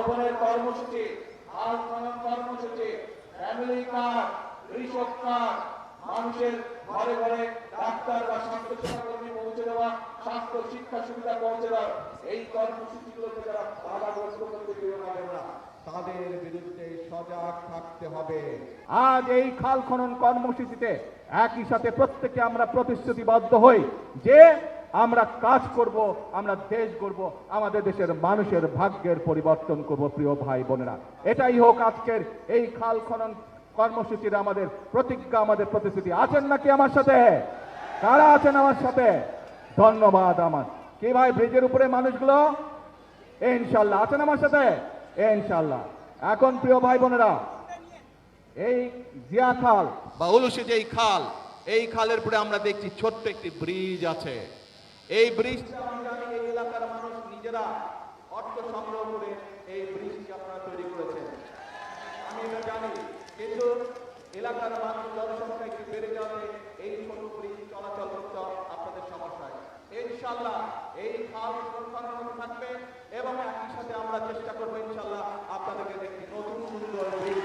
গণভোটের কর্মসূচি, হাল খনন কর্মসূচি, ফ্যামিলি কার্ড, কৃষক কার্ড, মানুষের ঘরে ঘরে ডাক্তার বা স্বাস্থ্যসেবা কর্মী পৌঁছে দেওয়া, স্বাস্থ্য শিক্ষা সুবিধা পৌঁছে দেওয়া, এই কর্মসূচিগুলোকে যারা বাধাগ্রস্ত করতে পারবে না তাদের বিরুদ্ধে সজাগ থাকতে হবে। আজ এই খাল খনন কর্মসূচিতে একই সাথে প্রত্যেকে আমরা প্রতিশ্রুতিবদ্ধ হই যে আমরা কাজ করব, আমরা দেশ গড়ব, আমাদের দেশের মানুষের ভাগ্যের পরিবর্তন করব। প্রিয় ভাই বোনেরা, এটাই হোক আজকের এই খাল খনন কর্মসূচির আমাদের প্রতিজ্ঞা, আমাদের প্রতিশ্রুতি। আছেন নাকি আমার সাথে? কারা আছেন আমার সাথে? ধন্যবাদ। আমার কি ভাই, ব্রিজের উপরে মানুষগুলো ইনশাল্লাহ আছেন আমার সাথে? ইনশাল্লাহ। এখন প্রিয় ভাই বোনেরা, এই জিয়া খাল বা উলুশি যেই খাল, এই খালের পরে আমরা দেখছি ছোট্ট একটি ব্রিজ আছে। এই ব্রিজটা আমি জানি এই এলাকার মানুষ নিজেরা অর্থ সংগ্রহ করে এই ব্রিজটি আপনারা তৈরি করেছেন, আমি এটা জানি। কিন্তু এলাকার মানুষ জনসংখ্যা একটু বেড়ে যাবে, এই ছোট ব্রিজ চলাচল করতে আপনাদের সমস্যা। ইনশাল্লাহ এই খাল সংরক্ষণ থাকবে এবং একই সাথে আমরা চেষ্টা করবো ইনশাল্লাহ আপনাদেরকে একটি নতুন সুন্দর ব্রিজ।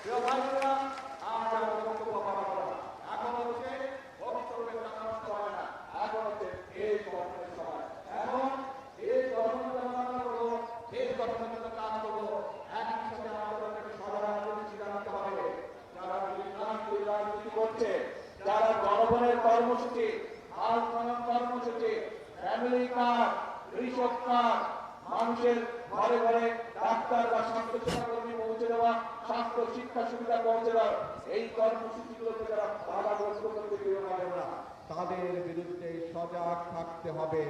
প্রিয় ভাইরা, আজ আর বক্তব্য পাবো না, এখন হচ্ছে বক্তব্যের সময় না, এখন হচ্ছে দেশ গঠনের সময়। এখন দেশ গঠনের জন্য আমরা করবো, দেশ গঠনের জন্য কাজ করবো। একই সাথে আমাদেরকে সবার সিদ্ধান্ত হবে যারা রাজনীতি করছে, যারা গণভোটের কর্মসূচি, হাল খনন কর্মসূচি, ফ্যামিলি কার্ড, কৃষক কার্ড, মানুষের ঘরে ঘরে ডাক্তার বা স্বাস্থ্যসেবা কর্মী পৌঁছে দেওয়া, স্বাস্থ্য শিক্ষা সুবিধা পৌঁছে দেওয়া, এই কর্মসূচিগুলোকে যারা বাধাগ্রস্ত করতে পারবে না তাদের বিরুদ্ধে সজাগ থাকতে হবে।